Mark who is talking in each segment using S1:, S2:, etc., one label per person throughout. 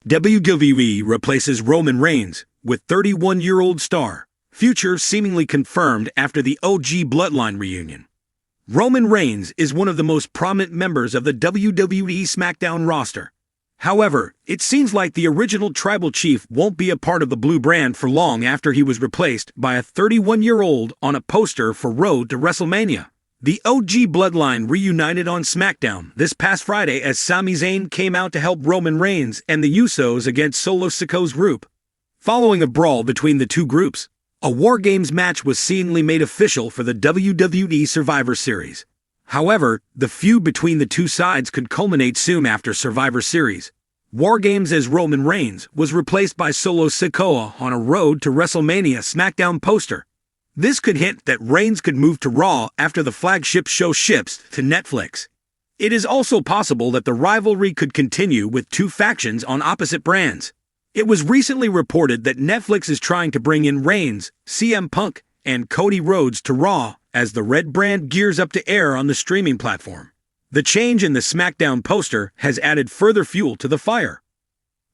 S1: WWE replaces Roman Reigns with 31-year-old star, future seemingly confirmed after the OG Bloodline reunion. Roman Reigns is one of the most prominent members of the WWE SmackDown roster. However, it seems like the original tribal chief won't be a part of the blue brand for long after he was replaced by a 31-year-old on a poster for Road to WrestleMania. The OG Bloodline reunited on SmackDown this past Friday as Sami Zayn came out to help Roman Reigns and the Usos against Solo Sikoa's group. Following a brawl between the two groups, a War Games match was seemingly made official for the WWE Survivor Series. However, the feud between the two sides could culminate soon after Survivor Series. War Games as Roman Reigns was replaced by Solo Sikoa on a Road to WrestleMania SmackDown poster. This could hint that Reigns could move to Raw after the flagship show ships to Netflix. It is also possible that the rivalry could continue with two factions on opposite brands. It was recently reported that Netflix is trying to bring in Reigns, CM Punk, and Cody Rhodes to Raw as the Red brand gears up to air on the streaming platform. The change in the SmackDown poster has added further fuel to the fire.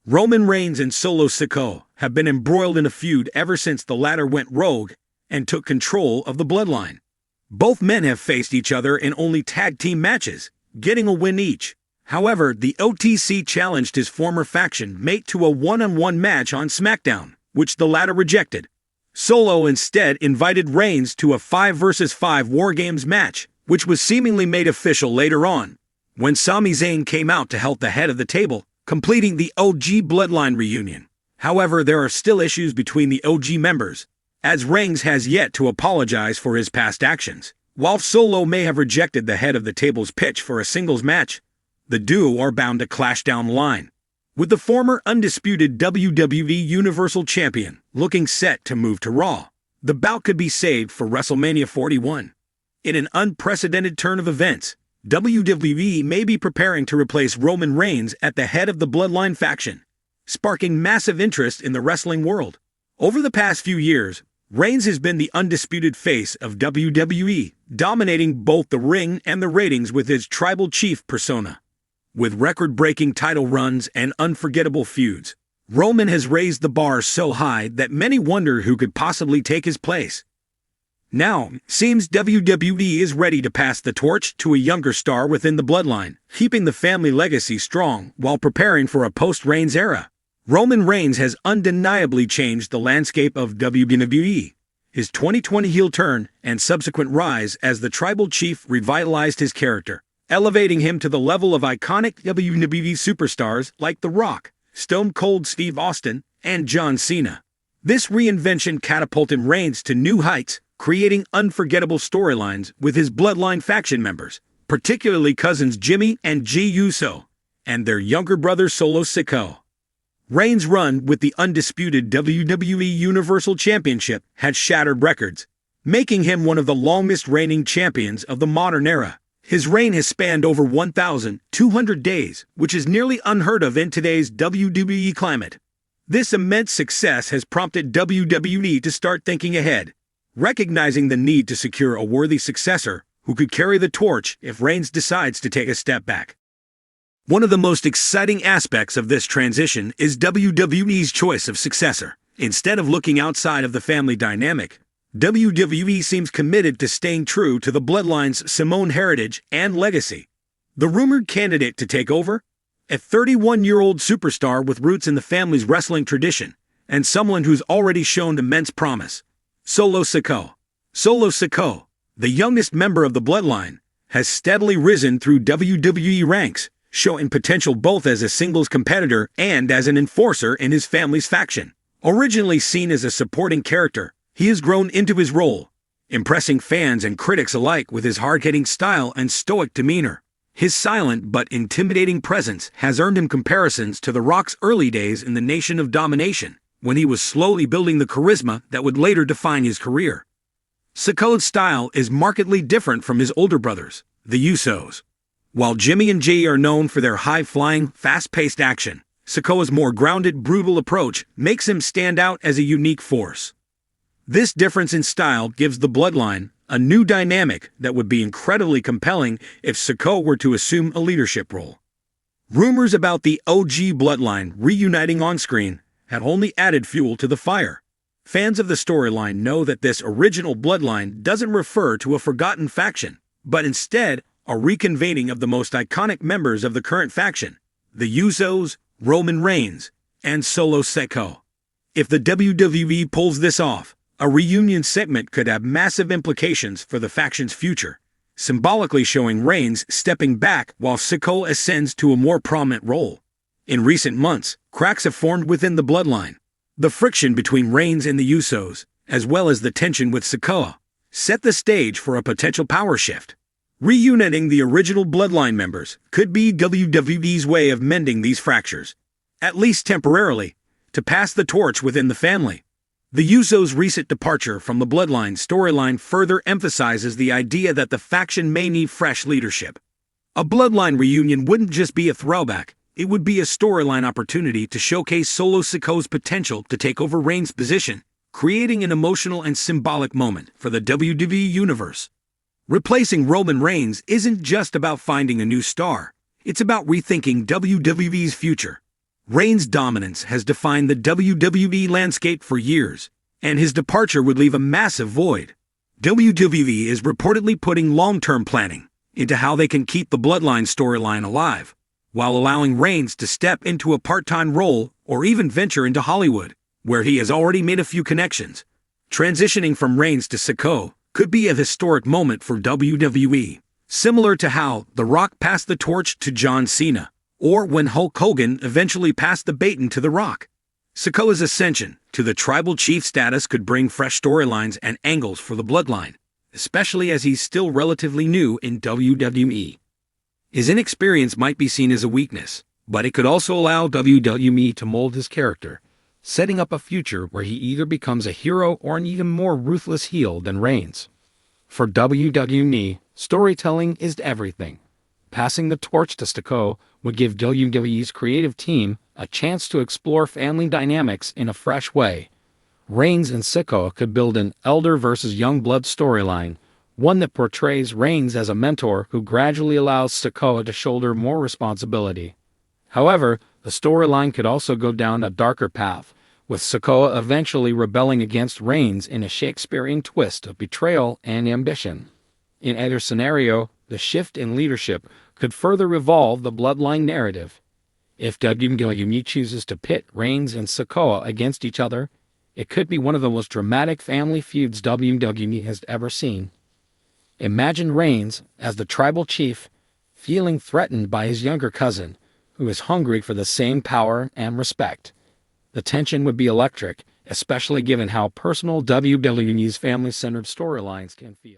S1: Roman Reigns and Solo Sikoa have been embroiled in a feud ever since the latter went rogue and took control of the Bloodline. Both men have faced each other in only tag team matches, getting a win each. However, the OTC challenged his former faction mate to a one-on-one match on SmackDown, which the latter rejected. Solo instead invited Reigns to a 5 vs 5 War Games match, which was seemingly made official later on, when Sami Zayn came out to help the head of the table, completing the OG Bloodline reunion. However, there are still issues between the OG members, as Reigns has yet to apologize for his past actions. While Solo may have rejected the head of the table's pitch for a singles match, the duo are bound to clash down the line, with the former undisputed WWE Universal Champion looking set to move to Raw. The bout could be saved for WrestleMania 41. In an unprecedented turn of events, WWE may be preparing to replace Roman Reigns at the head of the Bloodline faction, sparking massive interest in the wrestling world. Over the past few years, Reigns has been the undisputed face of WWE, dominating both the ring and the ratings with his tribal chief persona. With record-breaking title runs and unforgettable feuds, Roman has raised the bar so high that many wonder who could possibly take his place. Now, seems WWE is ready to pass the torch to a younger star within the Bloodline, keeping the family legacy strong while preparing for a post-Reigns era. Roman Reigns has undeniably changed the landscape of WWE. His 2020 heel turn and subsequent rise as the tribal chief revitalized his character, elevating him to the level of iconic WWE superstars like The Rock, Stone Cold Steve Austin, and John Cena. This reinvention catapulted Reigns to new heights, creating unforgettable storylines with his Bloodline faction members, particularly cousins Jimmy and Jey Uso, and their younger brother Solo Sikoa. Reigns' run with the undisputed WWE Universal Championship had shattered records, making him one of the longest-reigning champions of the modern era. His reign has spanned over 1,200 days, which is nearly unheard of in today's WWE climate. This immense success has prompted WWE to start thinking ahead, recognizing the need to secure a worthy successor who could carry the torch if Reigns decides to take a step back. One of the most exciting aspects of this transition is WWE's choice of successor. Instead of looking outside of the family dynamic, WWE seems committed to staying true to the Bloodline's Samoan heritage and legacy. The rumored candidate to take over? A 31-year-old superstar with roots in the family's wrestling tradition, and someone who's already shown immense promise. Solo Sikoa. Solo Sikoa, the youngest member of the Bloodline, has steadily risen through WWE ranks, showing potential both as a singles competitor and as an enforcer in his family's faction. Originally seen as a supporting character, he has grown into his role, impressing fans and critics alike with his hard-hitting style and stoic demeanor. His silent but intimidating presence has earned him comparisons to The Rock's early days in the Nation of Domination, when he was slowly building the charisma that would later define his career. Sikoa's style is markedly different from his older brothers, the Usos. While Jimmy and Jey are known for their high-flying, fast-paced action, Sikoa's more grounded, brutal approach makes him stand out as a unique force. This difference in style gives the Bloodline a new dynamic that would be incredibly compelling if Sikoa were to assume a leadership role. Rumors about the OG bloodline reuniting on screen had only added fuel to the fire. Fans of the storyline know that this original bloodline doesn't refer to a forgotten faction, but instead a reconvening of the most iconic members of the current faction, the Usos, Roman Reigns, and Solo Sikoa. If the WWE pulls this off, a reunion segment could have massive implications for the faction's future, symbolically showing Reigns stepping back while Sikoa ascends to a more prominent role. In recent months, cracks have formed within the bloodline. The friction between Reigns and the Usos, as well as the tension with Sikoa, set the stage for a potential power shift. Reuniting the original bloodline members could be WWE's way of mending these fractures, at least temporarily, to pass the torch within the family. The Usos' recent departure from the bloodline storyline further emphasizes the idea that the faction may need fresh leadership. A bloodline reunion wouldn't just be a throwback, it would be a storyline opportunity to showcase Solo Sikoa's potential to take over Reigns' position, creating an emotional and symbolic moment for the WWE Universe. Replacing Roman Reigns isn't just about finding a new star, it's about rethinking WWE's future. Reigns' dominance has defined the WWE landscape for years, and his departure would leave a massive void. WWE is reportedly putting long-term planning into how they can keep the bloodline storyline alive, while allowing Reigns to step into a part-time role or even venture into Hollywood, where he has already made a few connections. Transitioning from Reigns to Sikoa could be a historic moment for WWE, similar to how The Rock passed the torch to John Cena, or when Hulk Hogan eventually passed the baton to The Rock. Sikoa's ascension to the tribal chief status could bring fresh storylines and angles for the bloodline, especially as he's still relatively new in WWE. His inexperience might be seen as a weakness, but it could also allow WWE to mold his character, setting up a future where he either becomes a hero or an even more ruthless heel than Reigns. For WWE, storytelling is everything. Passing the torch to Sikoa would give WWE's creative team a chance to explore family dynamics in a fresh way. Reigns and Sikoa could build an elder versus young blood storyline, one that portrays Reigns as a mentor who gradually allows Sikoa to shoulder more responsibility. However, the storyline could also go down a darker path, with Sikoa eventually rebelling against Reigns in a Shakespearean twist of betrayal and ambition. In either scenario, the shift in leadership could further evolve the bloodline narrative. If WWE chooses to pit Reigns and Sikoa against each other, it could be one of the most dramatic family feuds WWE has ever seen. Imagine Reigns as the tribal chief, feeling threatened by his younger cousin, who is hungry for the same power and respect. The tension would be electric, especially given how personal WWE's family-centered storylines can feel.